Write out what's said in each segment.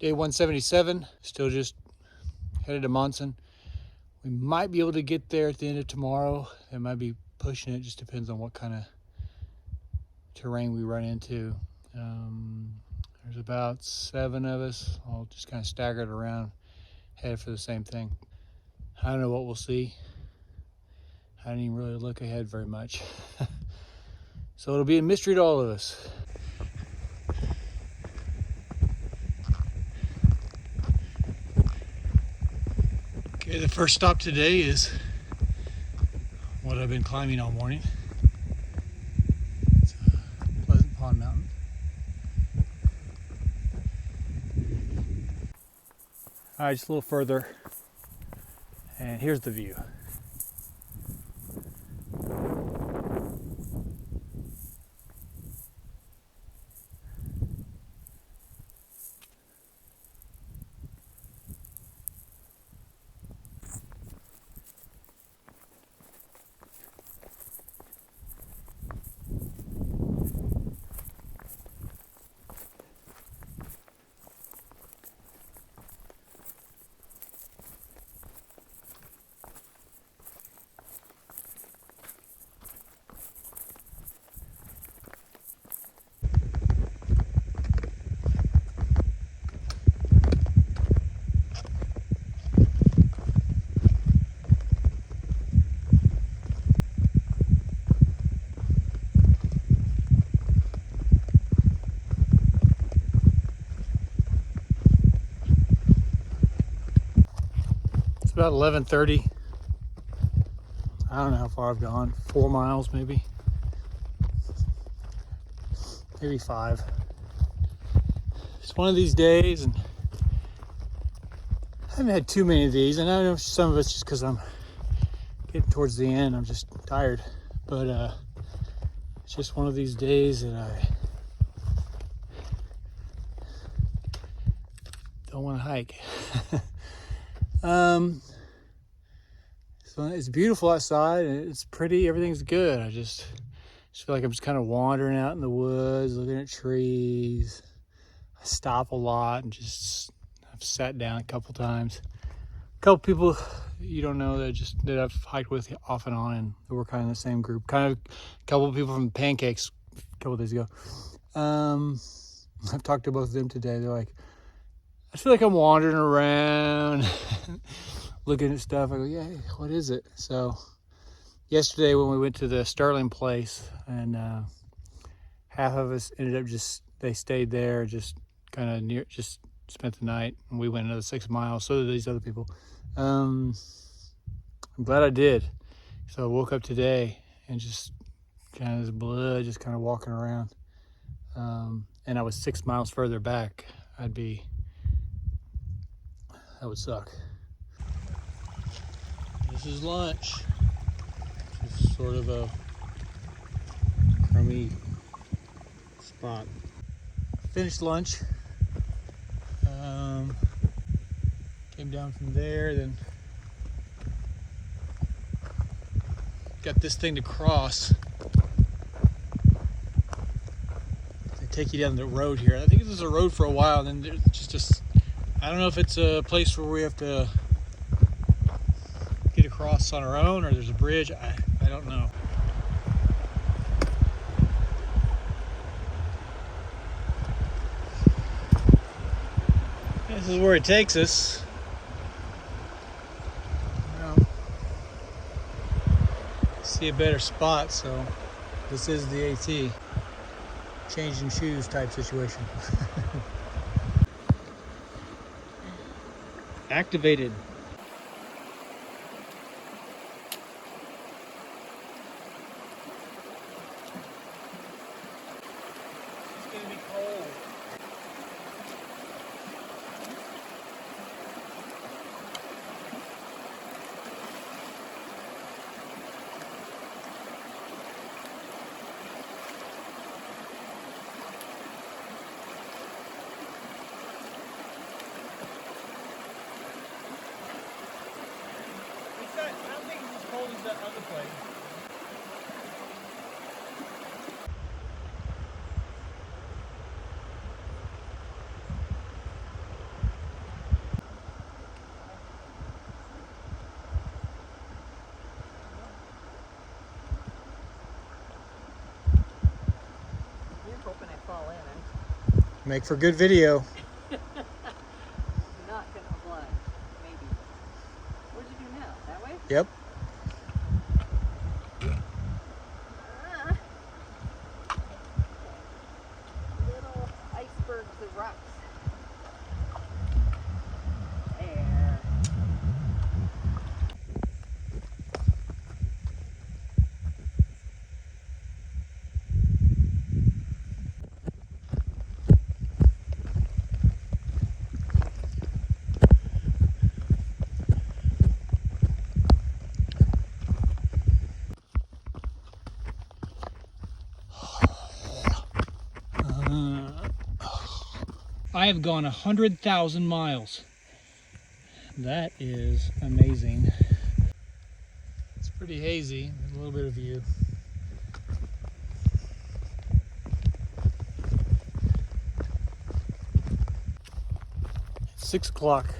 Day 177, still just headed to Monson. We might be able to get there at the end of tomorrow. It might be pushing it, just depends on what kind of terrain we run into. There's about 7 of us, all just kind of staggered around, headed for the same thing. I don't know what we'll see. I didn't even really look ahead very much. So it'll be a mystery to all of us. Okay, the first stop today is what I've been climbing all morning. It's Pleasant Pond Mountain. All right, just a little further, and here's the view. About 11:30. I don't know how far I've gone. 4 miles, maybe 5. It's one of these days, and I haven't had too many of these. And I know some of it's just because I'm getting towards the end. I'm just tired, but it's just one of these days that I don't want to hike. So it's beautiful outside and it's pretty, everything's good. I just feel like I'm just kind of wandering out in the woods, looking at trees. I stop a lot and just, I've sat down a couple times. A couple people you don't know that I've hiked with off and on, and we're kind of in the same group. Kind of a couple of people from Pancakes a couple days ago. I've talked to both of them today. They're like, I feel like I'm wandering around looking at stuff. I go, yeah, hey, what is it? So yesterday when we went to the Sterling place, and half of us ended up they stayed there, just kind of near, just spent the night, and we went another 6 miles. So did these other people. I'm glad I did. So I woke up today and just kind of this blood, just kind of walking around. And I was 6 miles further back. That would suck. This is lunch. It's sort of a crummy spot. Finished lunch. Came down from there, then got this thing to cross. They take you down the road here. I think this is a road for a while, then there's just I don't know if it's a place where we have to get across on our own or there's a bridge. I don't know. This is where it takes us. Well, see a better spot, so this is the AT. Changing shoes type situation. Activated. It's gonna be cold. I don't think it's as cold as that other place. Make for good video. Not gonna fly. Maybe. What did you do now? That way? Yep. Little icebergs of rocks. There. I have gone 100,000 miles. That is amazing. It's pretty hazy, a little bit of view. It's 6 o'clock.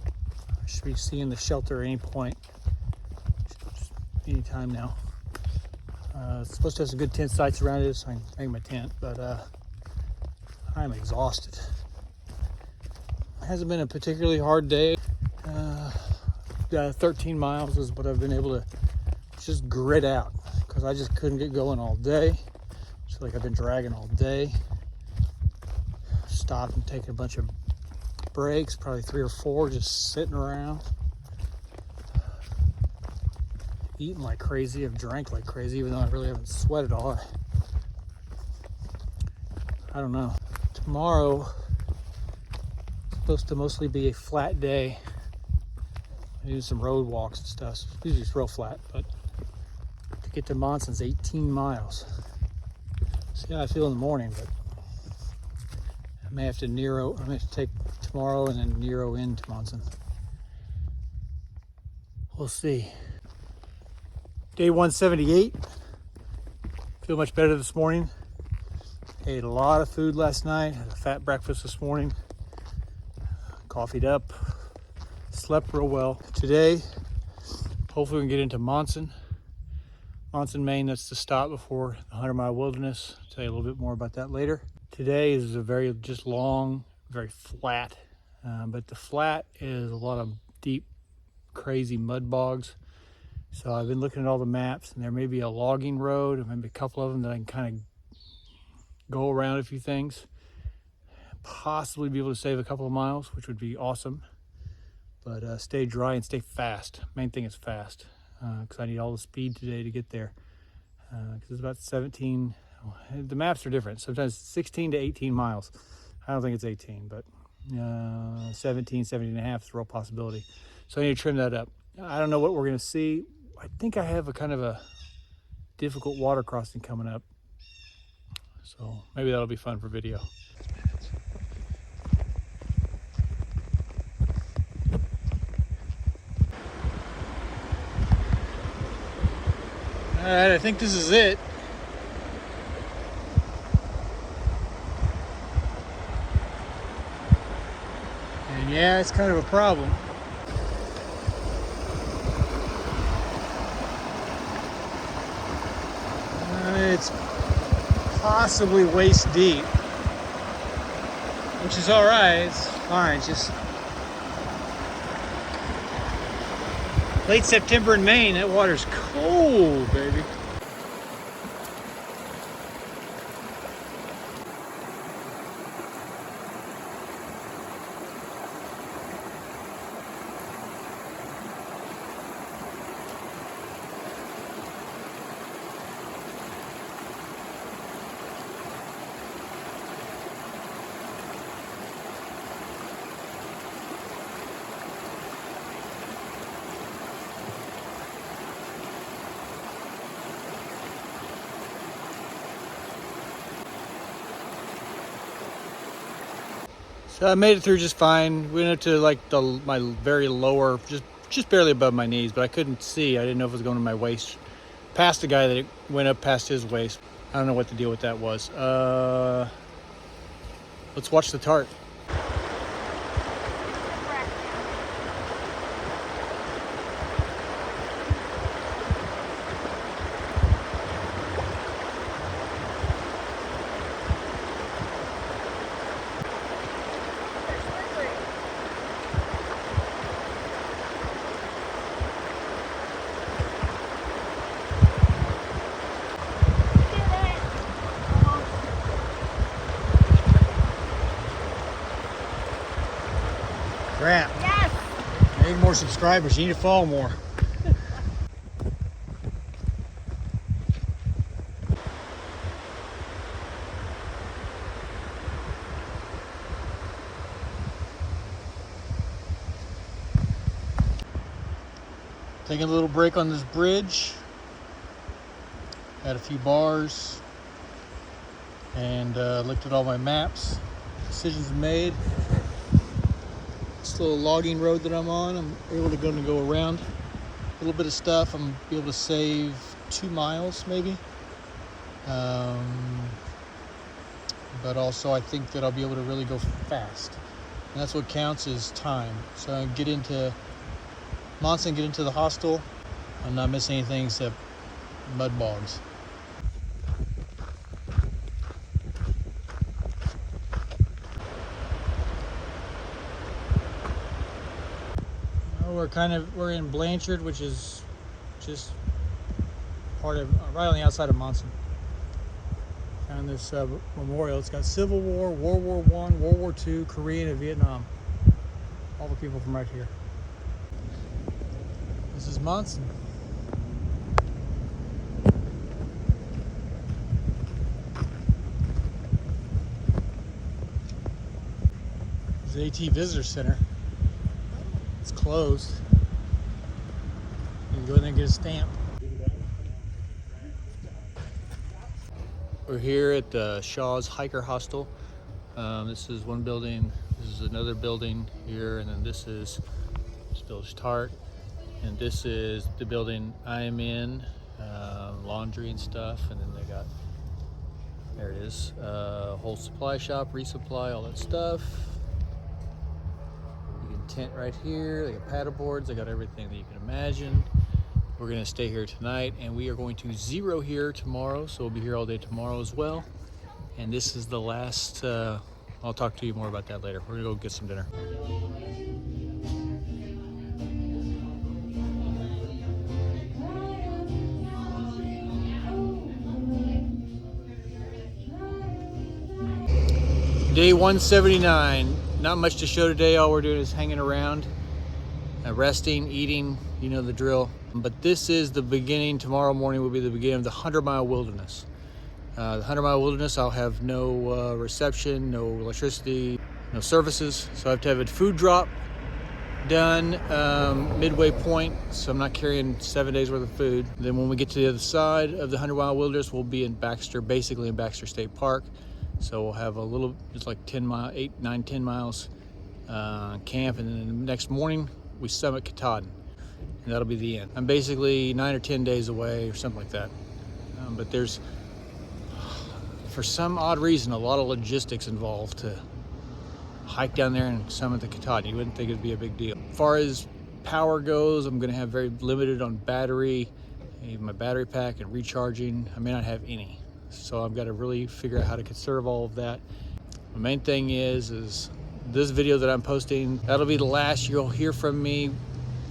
I should be seeing the shelter at any point. Any time now. It's supposed to have some good tent sites around it, so I can hang my tent, but I'm exhausted. It hasn't been a particularly hard day. 13 miles is what I've been able to just grit out because I just couldn't get going all day. I feel like I've been dragging all day. Stopped and taken a bunch of breaks, probably 3 or 4, just sitting around. Eating like crazy, I've drank like crazy, even though I really haven't sweated all. I don't know. Tomorrow is supposed to mostly be a flat day. I do some road walks and stuff. So usually it's real flat, but to get to Monson's 18 miles. See how I feel in the morning, but I may have to take tomorrow and then Nero into Monson. We'll see. Day 178. Feel much better this morning. Ate a lot of food last night. Had a fat breakfast this morning. Coffeeed up. Slept real well. Today, hopefully we can get into Monson. Monson, Maine, that's the stop before the 100-mile wilderness. I'll tell you a little bit more about that later. Today is a very just long, very flat. But the flat is a lot of deep, crazy mud bogs. So I've been looking at all the maps, and there may be a logging road, or maybe a couple of them that I can kind of go around a few things. Possibly be able to save a couple of miles, which would be awesome. But stay dry and stay fast. Main thing is fast, because I need all the speed today to get there. Because it's about 17, the maps are different. Sometimes 16 to 18 miles. I don't think it's 18, but 17, 17 and a half is a real possibility. So I need to trim that up. I don't know what we're gonna see. I think I have a kind of a difficult water crossing coming up. So maybe that'll be fun for video. All right, I think this is it. And yeah, it's kind of a problem. It's possibly waist deep, which is all right. It's fine. It's just late September in Maine. That water's cold, baby. So I made it through just fine. We went up to like my very lower, just barely above my knees, but I couldn't see. I didn't know if it was going to my waist. Past the guy that it went up past his waist. I don't know what the deal with that was. Let's watch the tart. Crap. Yes! I need more subscribers. You need to follow more. Taking a little break on this bridge. Had a few bars and looked at all my maps. Decisions made. This little logging road that I'm on, I'm able to go around a little bit of stuff. I'm gonna be able to save 2 miles maybe. But also I think that I'll be able to really go fast. And that's what counts is time. So I get into Monson, get into the hostel. I'm not missing anything except mud bogs. We're in Blanchard, which is just part of right on the outside of Monson. Found this memorial. It's got Civil War, World War I, World War II, Korean, and Vietnam. All the people from right here. This is Monson. This is the AT Visitor Center. It's closed. You can go in there and get a stamp. We're here at Shaw's Hiker Hostel. This is one building. This is another building here, and then this is Village Tart, and this is the building I am in. Laundry and stuff, and then they got, there it is, whole supply shop, resupply, all that stuff. You can tent right here. They got paddle boards. They got everything that you can imagine. We're gonna stay here tonight, and we are going to zero here tomorrow, so we'll be here all day tomorrow as well. And this is the last, I'll talk to you more about that later. We're gonna go get some dinner. Day 179, not much to show today. All we're doing is hanging around, resting, eating, you know the drill. But this is the beginning. Tomorrow morning will be the beginning of the 100-mile wilderness. The 100-mile wilderness, I'll have no reception, no electricity, no services. So I have to have a food drop done midway point, so I'm not carrying 7 days worth of food. Then when we get to the other side of the 100-mile wilderness, we'll be in Baxter, basically in Baxter State Park. So we'll have a little, it's like 10 miles, 8, 9, 10 miles camp, and then the next morning we summit Katahdin, and that'll be the end. I'm basically 9 or 10 days away or something like that. But there's, for some odd reason, a lot of logistics involved to hike down there and summit the Katahdin. You wouldn't think it'd be a big deal. As far as power goes, I'm gonna have very limited on battery, even my battery pack and recharging. I may not have any. So I've got to really figure out how to conserve all of that. The main thing is this video that I'm posting, that'll be the last you'll hear from me,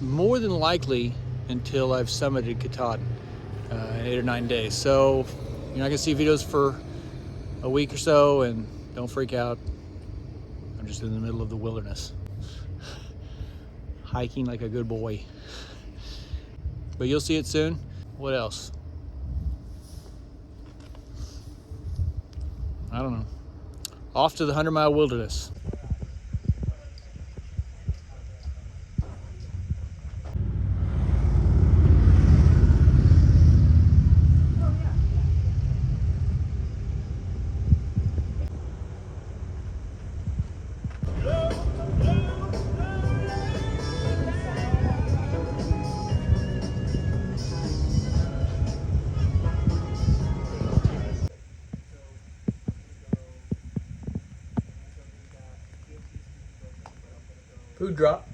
more than likely until I've summited Katahdin in 8 or 9 days. So you're not gonna see videos for a week or so, and don't freak out. I'm just in the middle of the wilderness, hiking like a good boy. But you'll see it soon. What else? I don't know. Off to the 100-mile wilderness. Food drop.